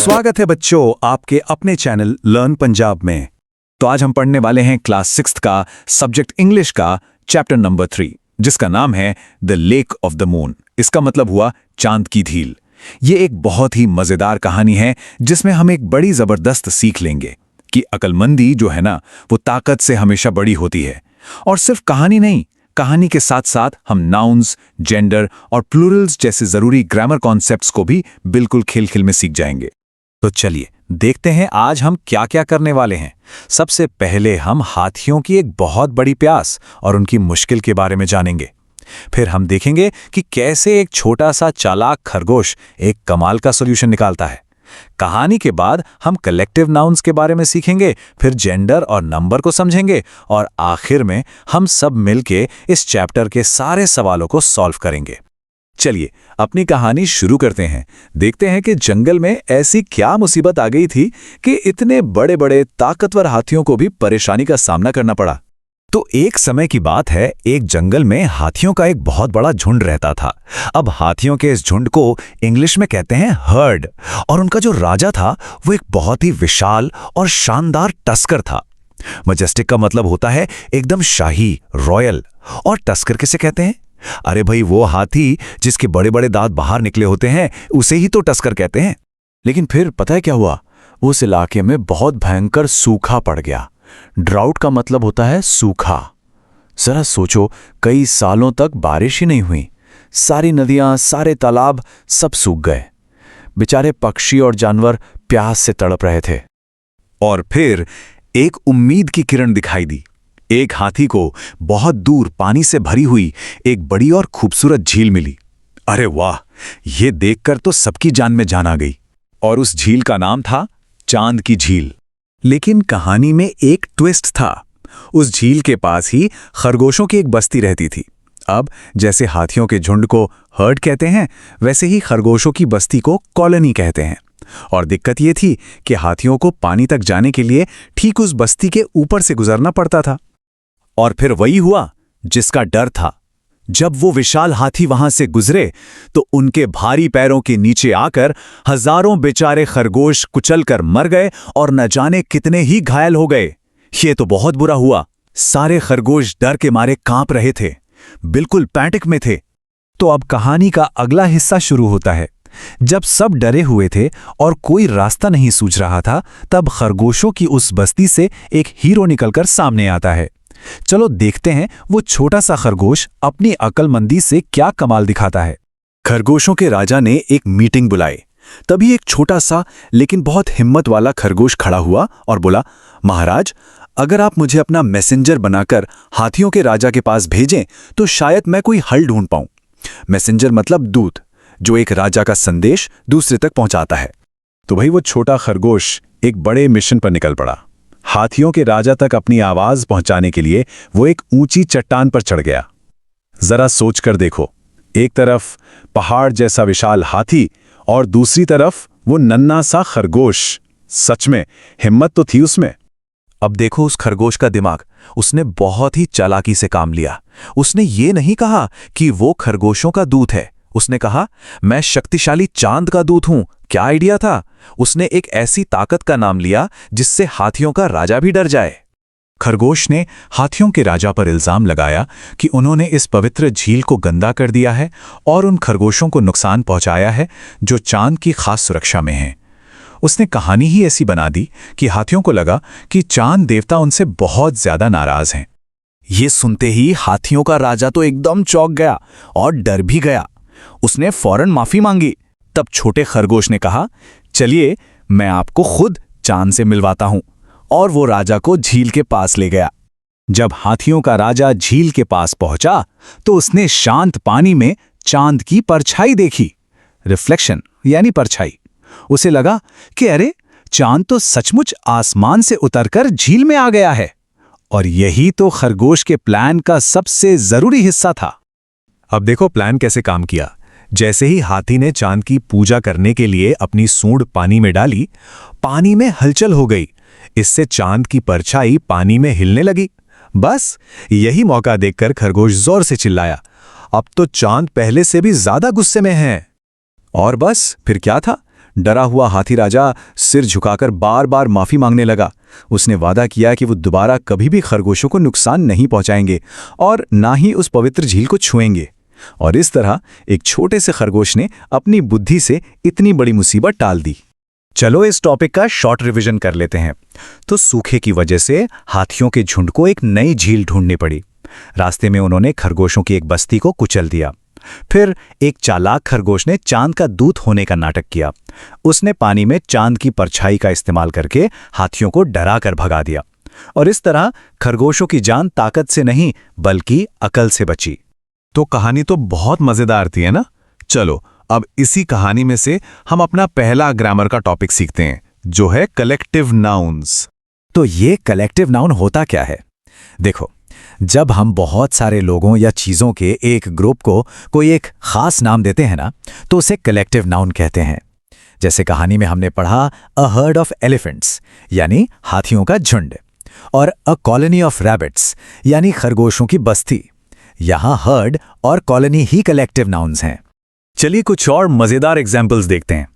स्वागत है बच्चों आपके अपने चैनल लर्न पंजाब में। तो आज हम पढ़ने वाले हैं क्लास 6 का सब्जेक्ट इंग्लिश का चैप्टर नंबर 3, जिसका नाम है the lake of the moon. इसका मतलब हुआ चांद की झील। ये एक बहुत ही मजेदार कहानी है जिसमें हम एक बड़ी जबरदस्त सीख लेंगे कि अक्लमंदी जो है ना, वो ताकत से हमेशा बड़ी होती है। और सिर्फ कहानी नहीं, कहानी के साथ साथ हम नाउन्स, जेंडर और प्लूरल्स जैसे जरूरी ग्रामर कॉन्सेप्ट्स को भी बिल्कुल खिल में सीख जाएंगे। तो चलिए देखते हैं आज हम क्या क्या करने वाले हैं। सबसे पहले हम हाथियों की एक बहुत बड़ी प्यास और उनकी मुश्किल के बारे में जानेंगे। फिर हम देखेंगे कि कैसे एक छोटा सा चालाक खरगोश एक कमाल का सॉल्यूशन निकालता है। कहानी के बाद हम कलेक्टिव नाउन्स के बारे में सीखेंगे, फिर जेंडर और नंबर को समझेंगे और आखिर में हम सब मिलके इस चैप्टर के सारे सवालों को सॉल्व करेंगे। चलिए अपनी कहानी शुरू करते हैं। देखते हैं कि जंगल में ऐसी क्या मुसीबत आ गई थी कि इतने बड़े बड़े ताकतवर हाथियों को भी परेशानी का सामना करना पड़ा। तो एक समय की बात है, एक जंगल में हाथियों का एक बहुत बड़ा झुंड रहता था। अब हाथियों के इस झुंड को इंग्लिश में कहते हैं हर्ड, और उनका जो राजा था वो एक बहुत ही विशाल और शानदार टस्कर था। मजेस्टिक का मतलब होता है एकदम शाही, रॉयल। और टस्कर किसे कहते हैं? अरे भाई, वो हाथी जिसके बड़े बड़े दांत बाहर निकले होते हैं उसे ही तो टस्कर कहते हैं। लेकिन फिर पता है क्या हुआ? उस इलाके में बहुत भयंकर सूखा पड़ गया। ड्राउट का मतलब होता है सूखा। जरा सोचो, कई सालों तक बारिश ही नहीं हुई। सारी नदियां, सारे तालाब सब सूख गए। बेचारे पक्षी और जानवर प्यास से तड़प रहे थे। और फिर एक उम्मीद की किरण दिखाई दी। एक हाथी को बहुत दूर पानी से भरी हुई एक बड़ी और खूबसूरत झील मिली। अरे वाह, ये देखकर तो सबकी जान में जान आ गई। और उस झील का नाम था चांद की झील। लेकिन कहानी में एक ट्विस्ट था। उस झील के पास ही खरगोशों की एक बस्ती रहती थी। अब जैसे हाथियों के झुंड को हर्ड कहते हैं, वैसे ही खरगोशों की बस्ती को कॉलोनी कहते हैं। और दिक्कत ये थी कि हाथियों को पानी तक जाने के लिए ठीक उस बस्ती के ऊपर से गुजरना पड़ता था। और फिर वही हुआ जिसका डर था। जब वो विशाल हाथी वहां से गुजरे तो उनके भारी पैरों के नीचे आकर हजारों बेचारे खरगोश कुचलकर मर गए और न जाने कितने ही घायल हो गए। ये तो बहुत बुरा हुआ। सारे खरगोश डर के मारे कांप रहे थे, बिल्कुल पैनिक में थे। तो अब कहानी का अगला हिस्सा शुरू होता है। जब सब डरे हुए थे और कोई रास्ता नहीं सूझ रहा था, तब खरगोशों की उस बस्ती से एक हीरो निकलकर सामने आता है। चलो देखते हैं वो छोटा सा खरगोश अपनी अक्लमंदी से क्या कमाल दिखाता है। खरगोशों के राजा ने एक मीटिंग बुलाई। तभी एक छोटा सा लेकिन बहुत हिम्मत वाला खरगोश खड़ा हुआ और बोला, महाराज, अगर आप मुझे अपना मैसेंजर बनाकर हाथियों के राजा के पास भेजें तो शायद मैं कोई हल ढूंढ पाऊं। मैसेंजर मतलब दूत, जो एक राजा का संदेश दूसरे तक पहुंचाता है। तो भाई वो छोटा खरगोश एक बड़े मिशन पर निकल पड़ा। हाथियों के राजा तक अपनी आवाज पहुंचाने के लिए वो एक ऊंची चट्टान पर चढ़ गया। जरा सोचकर देखो, एक तरफ पहाड़ जैसा विशाल हाथी और दूसरी तरफ वो नन्हा सा खरगोश। सच में हिम्मत तो थी उसमें। अब देखो उस खरगोश का दिमाग। उसने बहुत ही चालाकी से काम लिया। उसने ये नहीं कहा कि वो खरगोशों का दूत है। उसने कहा, मैं शक्तिशाली चांद का दूत हूं। क्या आइडिया था? उसने एक ऐसी ताकत का नाम लिया जिससे हाथियों का राजा भी डर जाए। खरगोश ने हाथियों के राजा पर इल्जाम लगाया कि उन्होंने इस पवित्र झील को गंदा कर दिया है और उन खरगोशों को नुकसान पहुंचाया है जो चांद की खास सुरक्षा में हैं। उसने कहानी ही ऐसी बना दी कि हाथियों को लगा कि चांद देवता उनसे बहुत ज्यादा नाराज हैं। ये सुनते ही हाथियों का राजा तो एकदम चौंक गया और डर भी गया। उसने फौरन माफी मांगी। तब छोटे खरगोश ने कहा, चलिए मैं आपको खुद चांद से मिलवाता हूं। और वो राजा को झील के पास ले गया। जब हाथियों का राजा झील के पास पहुंचा तो उसने शांत पानी में चांद की परछाई देखी। रिफ्लेक्शन यानी परछाई। उसे लगा कि अरे, चांद तो सचमुच आसमान से उतरकर झील में आ गया है। और यही तो खरगोश के प्लान का सबसे जरूरी हिस्सा था। अब देखो प्लान कैसे काम किया। जैसे ही हाथी ने चांद की पूजा करने के लिए अपनी सूंड पानी में डाली, पानी में हलचल हो गई। इससे चांद की परछाई पानी में हिलने लगी। बस यही मौका देखकर खरगोश जोर से चिल्लाया, अब तो चांद पहले से भी ज्यादा गुस्से में है। और बस फिर क्या था, डरा हुआ हाथी राजा सिर झुकाकर बार बार माफी मांगने लगा। उसने वादा किया कि वो दोबारा कभी भी खरगोशों को नुकसान नहीं पहुंचाएंगे और ना ही उस पवित्र झील को छुएंगे। और इस तरह एक छोटे से खरगोश ने अपनी बुद्धि से इतनी बड़ी मुसीबत टाल दी। चलो इस टॉपिक का शॉर्ट रिवीजन कर लेते हैं। तो सूखे की वजह से हाथियों के झुंड को एक नई झील ढूंढनी पड़ी। रास्ते में उन्होंने खरगोशों की एक बस्ती को कुचल दिया। फिर एक चालाक खरगोश ने चांद का दूत होने का नाटक किया। उसने पानी में चांद की परछाई का इस्तेमाल करके हाथियों को डरा कर भगा दिया। और इस तरह खरगोशों की जान ताकत से नहीं बल्कि अकल से बची। तो कहानी तो बहुत मजेदार थी, है ना? चलो अब इसी कहानी में से हम अपना पहला ग्रामर का टॉपिक सीखते हैं, जो है कलेक्टिव नाउन्स। तो ये कलेक्टिव नाउन होता क्या है? देखो, जब हम बहुत सारे लोगों या चीजों के एक ग्रुप को कोई एक खास नाम देते हैं ना, तो उसे कलेक्टिव नाउन कहते हैं। जैसे कहानी में हमने पढ़ा अ हर्ड ऑफ एलिफेंट्स यानी हाथियों का झुंड, और अ कॉलोनी ऑफ रैबिट्स यानी खरगोशों की बस्ती। यहां हर्ड और कॉलोनी ही कलेक्टिव नाउन्स हैं। चलिए कुछ और मजेदार एग्जाम्पल्स देखते हैं।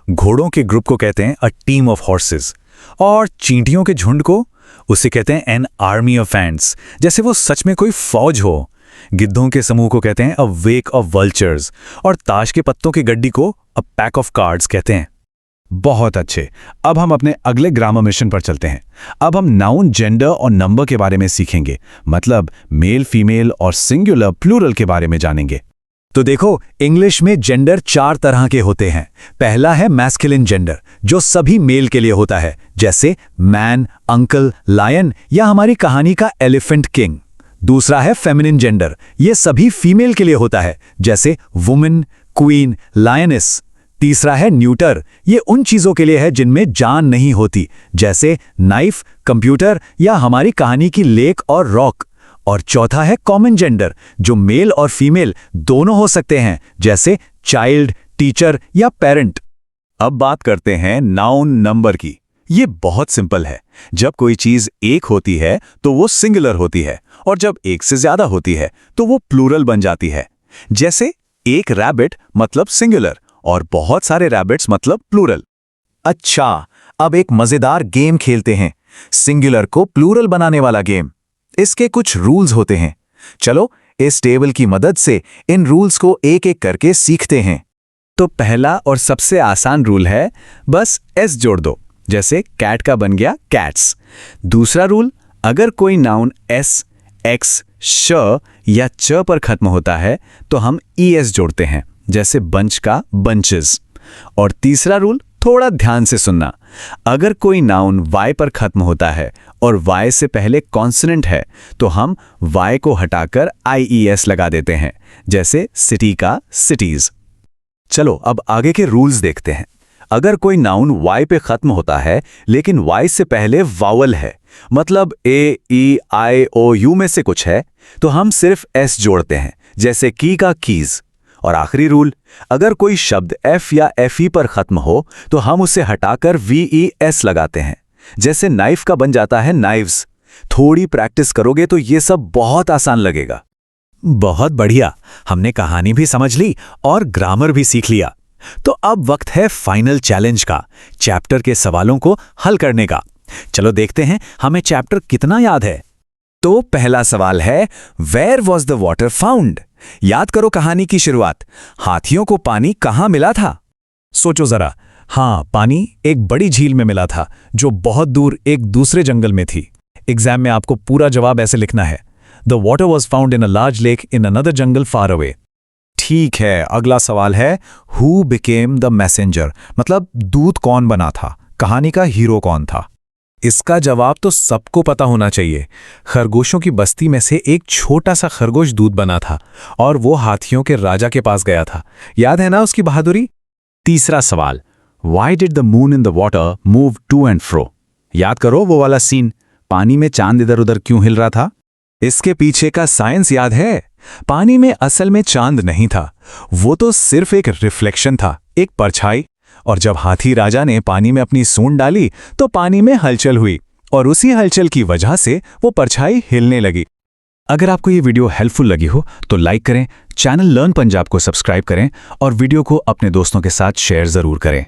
घोड़ों के ग्रुप को कहते हैं अ टीम ऑफ हॉर्सेस, और चींटियों के झुंड को उसे कहते हैं एन आर्मी ऑफ एंट्स, जैसे वो सच में कोई फौज हो। गिद्धों के समूह को कहते हैं अ वेक ऑफ वल्चर्स, और ताश के पत्तों की गड्डी को अ पैक ऑफ कार्ड्स कहते हैं। बहुत अच्छे, अब हम अपने अगले ग्रामर मिशन पर चलते हैं। अब हम नाउन, जेंडर और नंबर के बारे में सीखेंगे, मतलब मेल, फीमेल और सिंगुलर, प्लूरल के बारे में जानेंगे। तो देखो, इंग्लिश में जेंडर 4 तरह के होते हैं। पहला है मैस्कुलिन जेंडर, जो सभी मेल के लिए होता है, जैसे मैन, अंकल, लायन या हमारी कहानी का एलिफेंट किंग। दूसरा है फेमिनिन जेंडर, ये सभी फीमेल के लिए होता है, जैसे वुमेन, क्वीन, लायनेस। तीसरा है न्यूटर, ये उन चीजों के लिए है जिनमें जान नहीं होती, जैसे नाइफ, कंप्यूटर या हमारी कहानी की लेक और रॉक। और चौथा है कॉमन जेंडर, जो मेल और फीमेल दोनों हो सकते हैं, जैसे चाइल्ड, टीचर या पेरेंट। अब बात करते हैं नाउन, नंबर की। ये बहुत सिंपल है। जब कोई चीज एक होती है तो वो सिंगुलर होती है, और जब एक से ज्यादा होती है तो वो प्लूरल बन जाती है। जैसे एक रैबिट मतलब सिंगुलर और बहुत सारे रैबिट्स मतलब प्लूरल। अच्छा, अब एक मजेदार गेम खेलते हैं, सिंगुलर को प्लूरल बनाने वाला गेम। इसके कुछ रूल्स होते हैं। चलो इस टेबल की मदद से इन रूल्स को एक एक करके सीखते हैं। तो पहला और सबसे आसान रूल है, बस एस जोड़ दो, जैसे कैट का बन गया कैट्स। दूसरा रूल, अगर कोई नाउन एस, एक्स, श या च पर खत्म होता है तो हम ईएस जोड़ते हैं, जैसे बंच का बंचेस। और तीसरा रूल, थोड़ा ध्यान से सुनना, अगर कोई नाउन वाई पर खत्म होता है और वाई से पहले कॉन्सोनेंट है तो हम वाई को हटाकर आईईएस लगा देते हैं, जैसे सिटी का सिटीज। चलो अब आगे के रूल्स देखते हैं। अगर कोई नाउन वाई पे खत्म होता है लेकिन वाई से पहले वावल है, मतलब ए, ई, आई, ओ, यू में से कुछ है, तो हम सिर्फ एस जोड़ते हैं, जैसे की का कीज। और आखिरी रूल, अगर कोई शब्द एफ या एफ ई पर खत्म हो तो हम उसे हटाकर वीईएस लगाते हैं, जैसे नाइफ का बन जाता है नाइव्स। थोड़ी प्रैक्टिस करोगे तो ये सब बहुत आसान लगेगा। बहुत बढ़िया, हमने कहानी भी समझ ली और ग्रामर भी सीख लिया। तो अब वक्त है फाइनल चैलेंज का, चैप्टर के सवालों को हल करने का। चलो देखते हैं हमें चैप्टर कितना याद है। तो पहला सवाल है, where was the water found? याद करो कहानी की शुरुआत, हाथियों को पानी कहाँ मिला था? सोचो जरा। हाँ, पानी एक बड़ी झील में मिला था, जो बहुत दूर एक दूसरे जंगल में थी। एग्जाम में आपको पूरा जवाब ऐसे लिखना है, the water was found in a large lake in another jungle far away. ठीक है, अगला सवाल है, हु बिकेम द मैसेंजर? मतलब दूत कौन बना था, कहानी का हीरो कौन था? इसका जवाब तो सबको पता होना चाहिए। खरगोशों की बस्ती में से एक छोटा सा खरगोश दूत बना था और वो हाथियों के राजा के पास गया था। याद है ना उसकी बहादुरी? तीसरा सवाल, why did the moon in the water move to and fro? याद करो वो वाला सीन, पानी में चांद इधर उधर क्यों हिल रहा था? इसके पीछे का साइंस याद है? पानी में असल में चांद नहीं था, वो तो सिर्फ एक रिफ्लेक्शन था, एक परछाई। और जब हाथी राजा ने पानी में अपनी सूंड डाली तो पानी में हलचल हुई, और उसी हलचल की वजह से वो परछाई हिलने लगी। अगर आपको ये वीडियो हेल्पफुल लगी हो तो लाइक करें, चैनल लर्न पंजाब को सब्सक्राइब करें और वीडियो को अपने दोस्तों के साथ शेयर जरूर करें।